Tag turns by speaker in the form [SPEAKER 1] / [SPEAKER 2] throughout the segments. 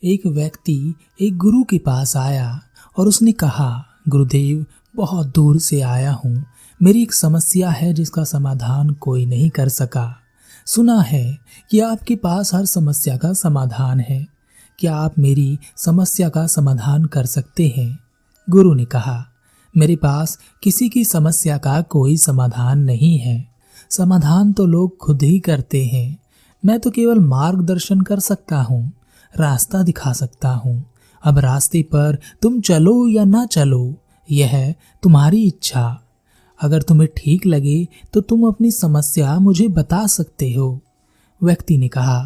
[SPEAKER 1] एक व्यक्ति एक गुरु के पास आया और उसने कहा, गुरुदेव, बहुत दूर से आया हूँ। मेरी एक समस्या है जिसका समाधान कोई नहीं कर सका। सुना है कि आपके पास हर समस्या का समाधान है। क्या आप मेरी समस्या का समाधान कर सकते हैं? गुरु ने कहा, मेरे पास किसी की समस्या का कोई समाधान नहीं है। समाधान तो लोग खुद ही करते हैं। मैं तो केवल मार्गदर्शन कर सकता हूँ, रास्ता दिखा सकता हूँ। अब रास्ते पर तुम चलो या ना चलो, यह तुम्हारी इच्छा। अगर तुम्हें ठीक लगे तो तुम अपनी समस्या मुझे बता सकते हो। व्यक्ति ने कहा,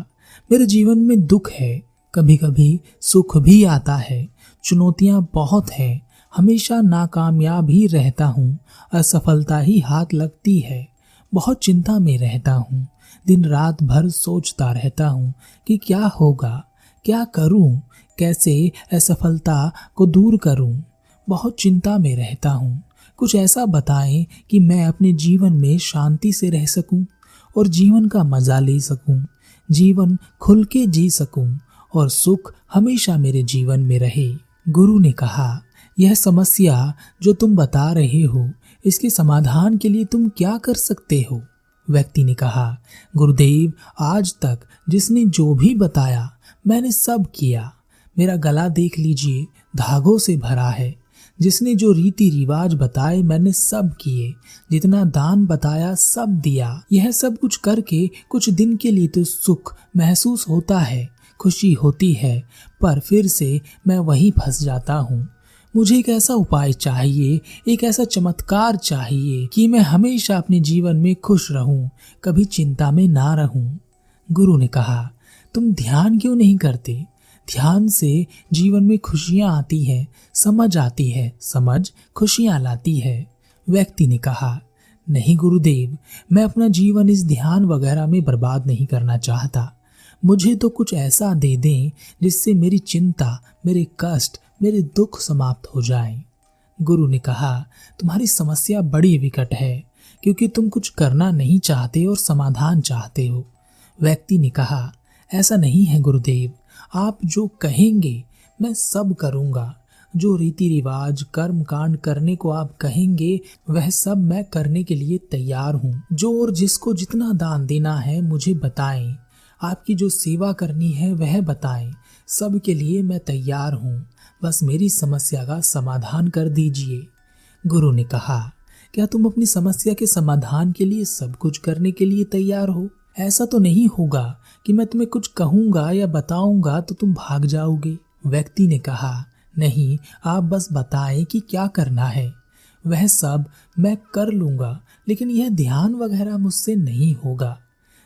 [SPEAKER 1] मेरे जीवन में दुख है, कभी कभी सुख भी आता है। चुनौतियां बहुत हैं, हमेशा नाकामयाब ही रहता हूँ, असफलता ही हाथ लगती है। बहुत चिंता में रहता हूँ, दिन रात भर सोचता रहता हूँ कि क्या होगा, क्या करूँ, कैसे असफलता को दूर करूँ। बहुत चिंता में रहता हूँ। कुछ ऐसा बताएं कि मैं अपने जीवन में शांति से रह सकूं और जीवन का मजा ले सकूं, जीवन खुल के जी सकूं और सुख हमेशा मेरे जीवन में रहे। गुरु ने कहा, यह समस्या जो तुम बता रहे हो, इसके समाधान के लिए तुम क्या कर सकते हो? व्यक्ति ने कहा, गुरुदेव, आज तक जिसने जो भी बताया मैंने सब किया। मेरा गला देख लीजिए, धागों से भरा है। जिसने जो रीति रिवाज बताए मैंने सब किए, जितना दान बताया सब दिया। यह सब कुछ करके कुछ दिन के लिए तो सुख महसूस होता है, खुशी होती है, पर फिर से मैं वहीं फंस जाता हूँ। मुझे एक ऐसा उपाय चाहिए, एक ऐसा चमत्कार चाहिए कि मैं हमेशा अपने जीवन में खुश रहूं, कभी चिंता में ना रहूं। गुरु ने कहा, तुम ध्यान क्यों नहीं करते? ध्यान से जीवन में खुशियां आती हैं, समझ आती है, समझ खुशियां लाती है। व्यक्ति ने कहा, नहीं गुरुदेव, मैं अपना जीवन इस ध्यान वगैरह में बर्बाद नहीं करना चाहता। मुझे तो कुछ ऐसा दे दें जिससे मेरी चिंता, मेरे कष्ट, मेरे दुख समाप्त हो जाएं। गुरु ने कहा, तुम्हारी समस्या बड़ी विकट है, क्योंकि तुम कुछ करना नहीं चाहते और समाधान चाहते हो। व्यक्ति ने कहा, ऐसा नहीं है गुरुदेव, आप जो कहेंगे मैं सब करूंगा। जो रीति रिवाज कर्म कांड करने को आप कहेंगे वह सब मैं करने के लिए तैयार हूँ। जो और जिसको जितना दान देना है मुझे बताएं, आपकी जो सेवा करनी है वह बताएं, सब के लिए मैं तैयार हूँ। बस मेरी समस्या का समाधान कर दीजिए। गुरु ने कहा, क्या तुम अपनी समस्या के समाधान के लिए सब कुछ करने के लिए तैयार हो? ऐसा तो नहीं होगा कि मैं तुम्हें कुछ कहूंगा या बताऊंगा तो तुम भाग जाओगे। व्यक्ति ने कहा, नहीं, आप बस बताएं कि क्या करना है, वह सब मैं कर लूंगा, लेकिन यह ध्यान वगैरह मुझसे नहीं होगा।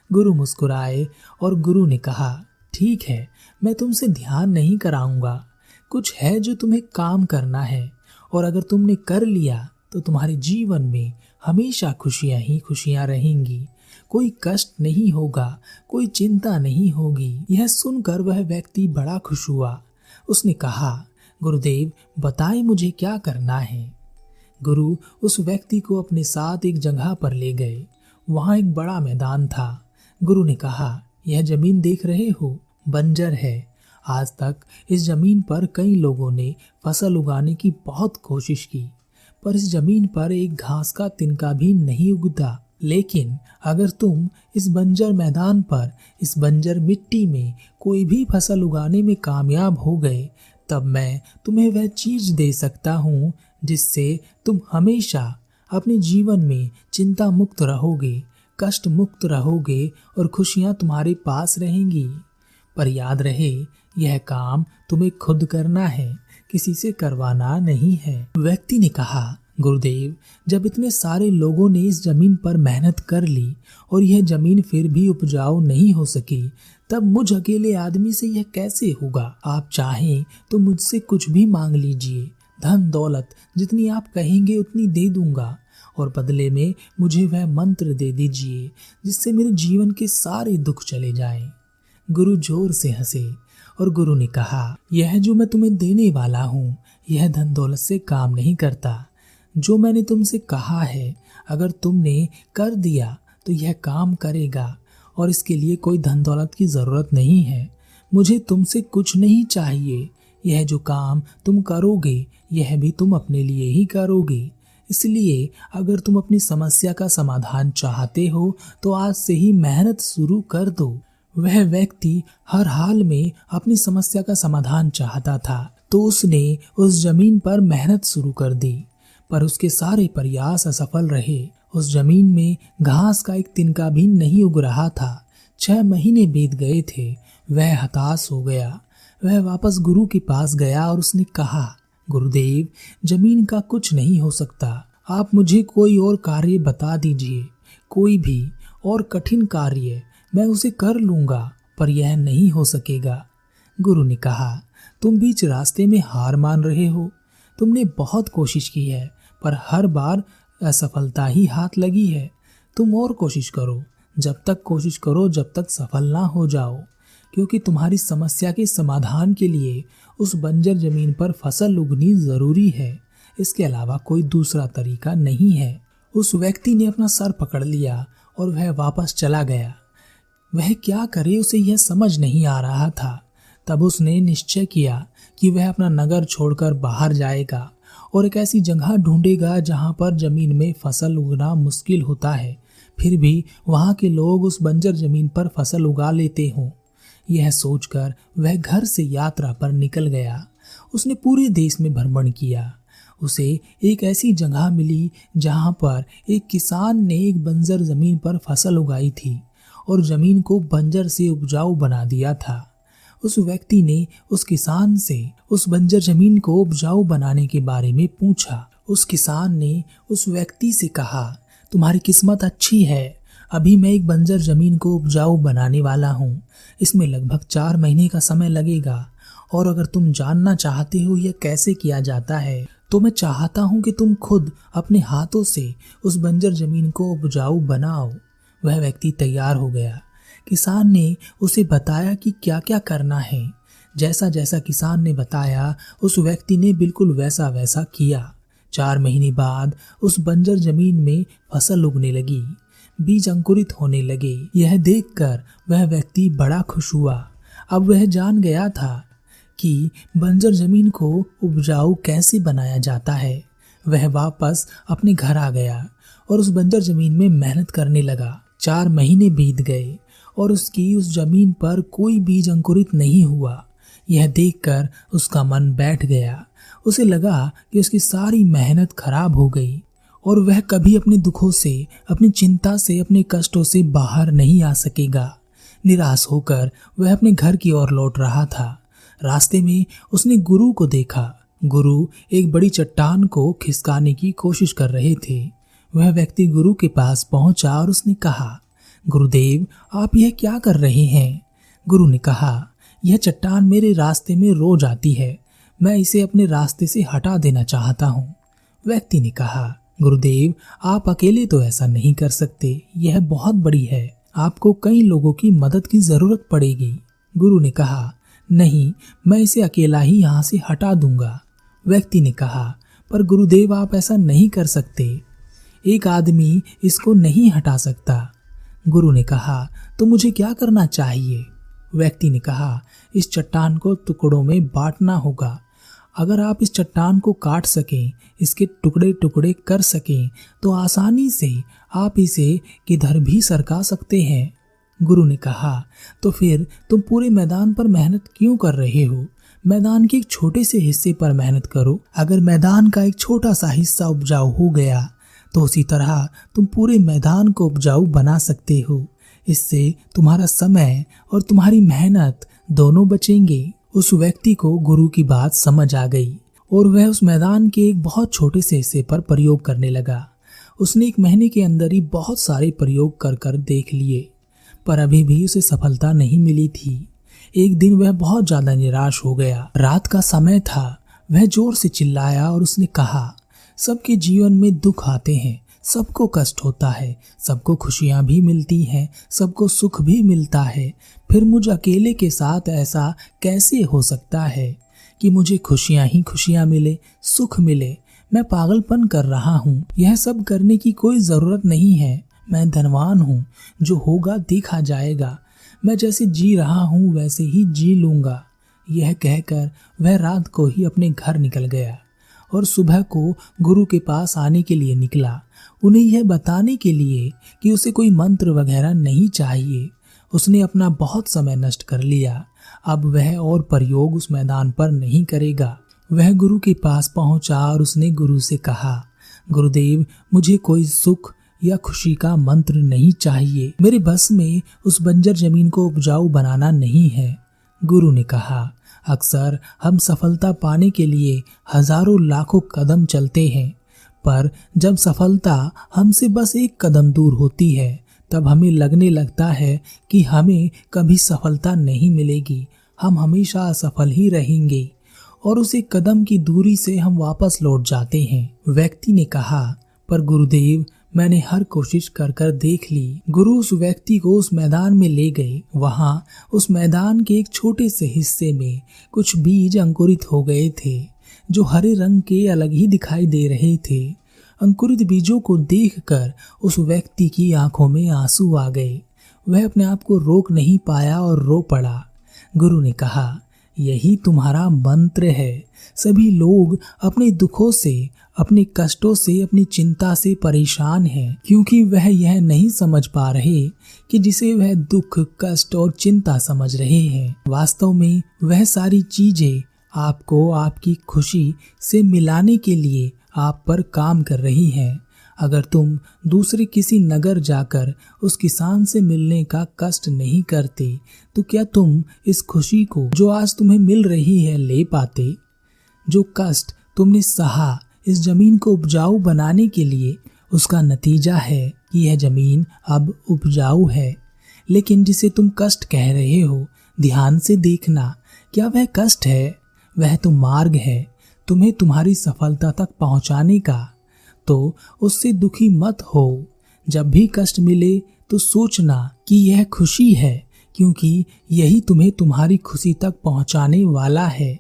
[SPEAKER 1] गुरु मुस्कुराए और गुरु ने कहा, ठीक है, मैं तुमसे ध्यान नहीं कराऊंगा। कुछ है जो तुम्हें काम करना है, और अगर तुमने कर लिया तो तुम्हारे जीवन में हमेशा खुशियां ही खुशियां रहेंगी। कोई कष्ट नहीं होगा, कोई चिंता नहीं होगी। यह सुनकर वह व्यक्ति बड़ा खुश हुआ। उसने कहा, गुरुदेव, बताएं मुझे क्या करना है। गुरु उस व्यक्ति को अपने साथ एक जगह पर ले गए। वहां एक बड़ा मैदान था। गुरु ने कहा, यह जमीन देख रहे हो, बंजर है। आज तक इस जमीन पर कई लोगों ने फसल उगाने की बहुत कोशिश की, पर इस जमीन पर एक घास का तिनका भी नहीं उगता। लेकिन अगर तुम इस बंजर मैदान पर, इस बंजर मिट्टी में कोई भी फसल उगाने में कामयाब हो गए, तब मैं तुम्हें वह चीज दे सकता हूँ जिससे तुम हमेशा अपने जीवन में चिंता मुक्त रहोगे, कष्ट मुक्त रहोगे और खुशियाँ तुम्हारे पास रहेंगी। पर याद रहे, यह काम तुम्हें खुद करना है, किसी से करवाना नहीं है। व्यक्ति ने कहा, गुरुदेव, जब इतने सारे लोगों ने इस जमीन पर मेहनत कर ली और यह जमीन फिर भी उपजाऊ नहीं हो सकी, तब मुझ अकेले आदमी से यह कैसे होगा? आप चाहें तो मुझसे कुछ भी मांग लीजिए, धन दौलत जितनी आप कहेंगे उतनी दे दूंगा, और बदले में मुझे वह मंत्र दे दीजिए जिससे मेरे जीवन के सारे दुख चले जाएं। गुरु जोर से हंसे और गुरु ने कहा, यह जो मैं तुम्हें देने वाला हूँ, यह धन दौलत से काम नहीं करता। जो मैंने तुमसे कहा है, अगर तुमने कर दिया तो यह काम करेगा, और इसके लिए कोई धन दौलत की जरूरत नहीं है। मुझे तुमसे कुछ नहीं चाहिए। यह जो काम तुम करोगे यह भी तुम अपने लिए ही करोगे। इसलिए अगर तुम अपनी समस्या का समाधान चाहते हो तो आज से ही मेहनत शुरू कर दो। वह व्यक्ति हर हाल में अपनी समस्या का समाधान चाहता था, तो उसने उस जमीन पर मेहनत शुरू कर दी, पर उसके सारे प्रयास असफल रहे। उस जमीन में घास का एक तिनका भी नहीं उग रहा था। 6 महीने बीत गए थे। वह हताश हो गया। वह वापस गुरु के पास गया और उसने कहा, गुरुदेव, जमीन का कुछ नहीं हो सकता। आप मुझे कोई और कार्य बता दीजिए, कोई भी और कठिन कार्य, मैं उसे कर लूंगा, पर यह नहीं हो सकेगा। गुरु ने कहा, तुम बीच रास्ते में हार मान रहे हो। तुमने बहुत कोशिश की है, पर हर बार असफलता ही हाथ लगी है। तुम और कोशिश करो, जब तक कोशिश करो जब तक सफल ना हो जाओ, क्योंकि तुम्हारी समस्या के समाधान के लिए उस बंजर जमीन पर फसल उगनी जरूरी है। इसके अलावा कोई दूसरा तरीका नहीं है। उस व्यक्ति ने अपना सर पकड़ लिया और वह वापस चला गया। वह क्या करे, उसे यह समझ नहीं आ रहा था। तब उसने निश्चय किया कि वह अपना नगर छोड़कर बाहर जाएगा और एक ऐसी जगह ढूंढेगा जहां पर जमीन में फसल उगना मुश्किल होता है, फिर भी वहां के लोग उस बंजर जमीन पर फसल उगा लेते हों। यह सोचकर वह घर से यात्रा पर निकल गया। उसने पूरे देश में भ्रमण किया। उसे एक ऐसी जगह मिली जहां पर एक किसान ने एक बंजर जमीन पर फसल उगाई थी और जमीन को बंजर से उपजाऊ बना दिया था। उस व्यक्ति ने उस किसान से उस बंजर जमीन को उपजाऊ बनाने के बारे में पूछा। उस किसान ने उस व्यक्ति से कहा, तुम्हारी किस्मत अच्छी है, अभी मैं एक बंजर जमीन को उपजाऊ बनाने वाला हूँ। इसमें लगभग 4 महीने का समय लगेगा, और अगर तुम जानना चाहते हो यह कैसे किया जाता है तो मैं चाहता हूँ कि तुम खुद अपने हाथों से उस बंजर जमीन को उपजाऊ बनाओ। वह व्यक्ति तैयार हो गया। किसान ने उसे बताया कि क्या क्या करना है। जैसा जैसा किसान ने बताया उस व्यक्ति ने बिल्कुल वैसा वैसा किया। 4 महीने बाद उस बंजर जमीन में फसल उगने लगी, बीज अंकुरित होने लगे। यह देखकर वह व्यक्ति बड़ा खुश हुआ। अब वह जान गया था कि बंजर जमीन को उपजाऊ कैसे बनाया जाता है। वह वापस अपने घर आ गया और उस बंजर जमीन में मेहनत करने लगा। 4 महीने बीत गए और उसकी उस जमीन पर कोई बीज अंकुरित नहीं हुआ। यह देखकर उसका मन बैठ गया। उसे लगा कि उसकी सारी मेहनत खराब हो गई और वह कभी अपने दुखों से, अपनी चिंता से, अपने कष्टों से बाहर नहीं आ सकेगा। निराश होकर वह अपने घर की ओर लौट रहा था। रास्ते में उसने गुरु को देखा। गुरु एक बड़ी चट्टान को खिसकाने की कोशिश कर रहे थे। वह व्यक्ति गुरु के पास पहुंचा और उसने कहा, गुरुदेव, आप यह क्या कर रहे हैं? गुरु ने कहा, यह चट्टान मेरे रास्ते में रोज आती है, मैं इसे अपने रास्ते से हटा देना चाहता हूँ। व्यक्ति ने कहा, गुरुदेव, आप अकेले तो ऐसा नहीं कर सकते, यह बहुत बड़ी है, आपको कई लोगों की मदद की जरूरत पड़ेगी। गुरु ने कहा, नहीं, मैं इसे अकेला ही यहाँ से हटा दूंगा। व्यक्ति ने कहा, पर गुरुदेव, आप ऐसा नहीं कर सकते, एक आदमी इसको नहीं हटा सकता। गुरु ने कहा, तो मुझे क्या करना चाहिए? व्यक्ति ने कहा, इस चट्टान को टुकड़ों में बांटना होगा। अगर आप इस चट्टान को काट सकें, इसके टुकड़े टुकड़े कर सकें, तो आसानी से आप इसे किधर भी सरका सकते हैं। गुरु ने कहा, तो फिर तुम पूरे मैदान पर मेहनत क्यों कर रहे हो? मैदान के एक छोटे से हिस्से पर मेहनत करो। अगर मैदान का एक छोटा सा हिस्सा उपजाऊ हो गया तो उसी तरह तुम पूरे मैदान को उपजाऊ बना सकते हो। इससे तुम्हारा समय और तुम्हारी मेहनत दोनों बचेंगे। उस व्यक्ति को गुरु की बात समझ आ गई और वह उस मैदान के एक बहुत छोटे से हिस्से पर प्रयोग करने लगा। उसने 1 महीने के अंदर ही बहुत सारे प्रयोग कर कर देख लिए, पर अभी भी उसे सफलता नहीं मिली थी। एक दिन वह बहुत ज्यादा निराश हो गया। रात का समय था। वह जोर से चिल्लाया और उसने कहा, सबके जीवन में दुख आते हैं, सबको कष्ट होता है, सबको खुशियां भी मिलती हैं, सबको सुख भी मिलता है, फिर मुझ अकेले के साथ ऐसा कैसे हो सकता है कि मुझे खुशियां ही खुशियां मिले, सुख मिले? मैं पागलपन कर रहा हूँ। यह सब करने की कोई जरूरत नहीं है। मैं धनवान हूँ, जो होगा देखा जाएगा। मैं जैसे जी रहा हूँ वैसे ही जी लूँगा। यह कहकर वह रात को ही अपने घर निकल गया और सुबह को गुरु के पास आने के लिए निकला, उन्हें यह बताने के लिए कि उसे कोई मंत्र वगैरह नहीं चाहिए। उसने अपना बहुत समय नष्ट कर लिया, अब वह और प्रयोग उस मैदान पर नहीं करेगा। वह गुरु के पास पहुंचा और उसने गुरु से कहा, गुरुदेव, मुझे कोई सुख या खुशी का मंत्र नहीं चाहिए, मेरे बस में उस बंजर जमीन को उपजाऊ बनाना नहीं है। गुरु ने कहा, अक्सर हम सफलता पाने के लिए हजारों लाखों कदम चलते हैं, पर जब सफलता हमसे बस एक कदम दूर होती है तब हमें लगने लगता है कि हमें कभी सफलता नहीं मिलेगी, हम हमेशा असफल ही रहेंगे और उस एक कदम की दूरी से हम वापस लौट जाते हैं। व्यक्ति ने कहा, पर गुरुदेव, मैंने हर कोशिश कर कर देख ली। गुरु उस व्यक्ति को उस मैदान में ले गए। वहां उस मैदान के एक छोटे से हिस्से में कुछ बीज अंकुरित हो गए थे जो हरे रंग के अलग ही दिखाई दे रहे थे। अंकुरित बीजों को देखकर उस व्यक्ति की आंखों में आंसू आ गए। वह अपने आप को रोक नहीं पाया और रो पड़ा। गुरु ने कहा, यही तुम्हारा मंत्र है। सभी लोग अपने दुखों से, अपने कष्टों से, अपनी चिंता से परेशान हैं, क्योंकि वह यह नहीं समझ पा रहे कि जिसे वह दुख, कष्ट और चिंता समझ रहे हैं, वास्तव में वह सारी चीजें आपको आपकी खुशी से मिलाने के लिए आप पर काम कर रही हैं। अगर तुम दूसरे किसी नगर जाकर उस किसान से मिलने का कष्ट नहीं करते तो क्या तुम इस खुशी को जो आज तुम्हें मिल रही है ले पाते? जो कष्ट तुमने सहा इस जमीन को उपजाऊ बनाने के लिए, उसका नतीजा है कि यह जमीन अब उपजाऊ है। लेकिन जिसे तुम कष्ट कह रहे हो, ध्यान से देखना, क्या वह कष्ट है? वह तो मार्ग है तुम्हें तुम्हारी सफलता तक पहुंचाने का। तो उससे दुखी मत हो। जब भी कष्ट मिले तो सोचना कि यह खुशी है, क्योंकि यही तुम्हें तुम्हारी खुशी तक पहुंचाने वाला है,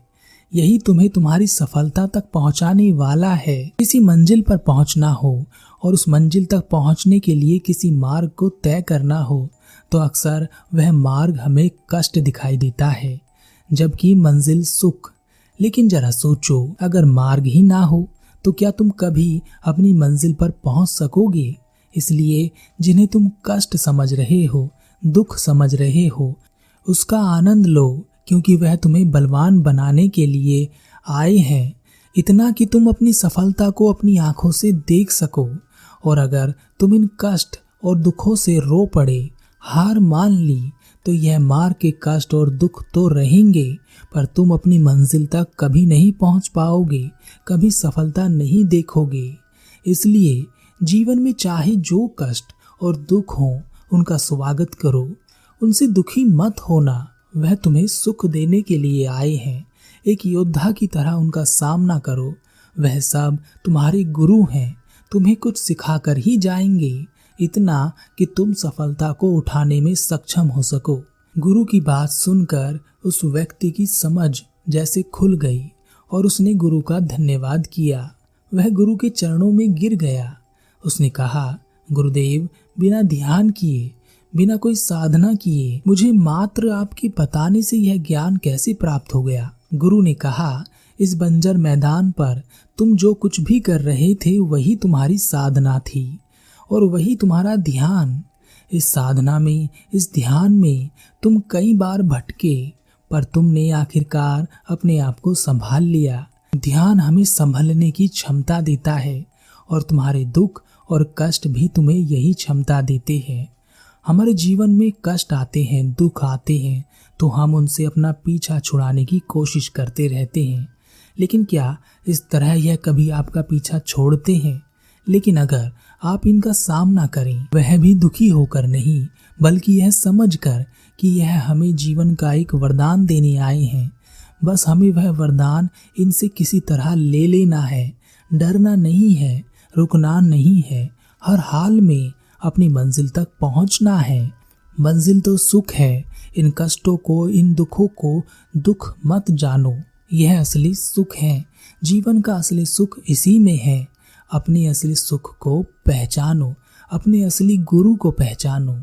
[SPEAKER 1] यही तुम्हें तुम्हारी सफलता तक पहुंचाने वाला है। किसी मंजिल पर पहुंचना हो और उस मंजिल तक पहुंचने के लिए किसी मार्ग को तय करना हो तो अक्सर वह मार्ग हमें कष्ट दिखाई देता है, जबकि मंजिल सुख। लेकिन जरा सोचो, अगर मार्ग ही ना हो तो क्या तुम कभी अपनी मंजिल पर पहुंच सकोगे? इसलिए जिन्हें तुम कष्ट समझ रहे हो, दुख समझ रहे हो, उसका आनंद लो, क्योंकि वह तुम्हें बलवान बनाने के लिए आए हैं, इतना कि तुम अपनी सफलता को अपनी आंखों से देख सको। और अगर तुम इन कष्ट और दुखों से रो पड़े, हार मान ली, तो यह मार्ग के कष्ट और दुख तो रहेंगे, पर तुम अपनी मंजिल तक कभी नहीं पहुंच पाओगे, कभी सफलता नहीं देखोगे। इसलिए जीवन में चाहे जो कष्ट और दुख हो, उनका स्वागत करो, उनसे दुखी मत होना। वह तुम्हें सुख देने के लिए आए हैं। एक योद्धा की तरह उनका सामना करो। वह सब तुम्हारे गुरु हैं, तुम्हें कुछ सिखाकर ही जाएंगे, इतना कि तुम सफलता को उठाने में सक्षम हो सको। गुरु की बात सुनकर उस व्यक्ति की समझ जैसे खुल गई और उसने गुरु का धन्यवाद किया। वह गुरु के चरणों में गिर गया। उसने कहा, गुरुदेव, बिना ध्यान किए, बिना कोई साधना किए मुझे मात्र आपके बताने से यह ज्ञान कैसे प्राप्त हो गया? गुरु ने कहा, इस बंजर मैदान पर तुम जो कुछ भी कर रहे थे वही तुम्हारी साधना थी और वही तुम्हारा ध्यान। इस साधना में, इस ध्यान में तुम कई बार भटके, पर तुमने आखिरकार अपने आप को संभाल लिया। ध्यान हमें संभलने की क्षमता देता है और तुम्हारे दुख और कष्ट भी तुम्हें यही क्षमता देते हैं। हमारे जीवन में कष्ट आते हैं, दुख आते हैं, तो हम उनसे अपना पीछा छुड़ाने की कोशिश करते रहते हैं। लेकिन क्या इस तरह यह कभी आपका पीछा छोड़ते हैं? लेकिन अगर आप इनका सामना करें, वह भी दुखी होकर नहीं, बल्कि यह समझकर कि यह हमें जीवन का एक वरदान देने आए हैं, बस हमें वह वरदान इनसे किसी तरह ले लेना है। डरना नहीं है, रुकना नहीं है, हर हाल में अपनी मंजिल तक पहुंचना है। मंजिल तो सुख है। इन कष्टों को, इन दुखों को दुख मत जानो, यह असली सुख है। जीवन का असली सुख इसी में है। अपने असली सुख को पहचानो, अपने असली गुरु को पहचानो।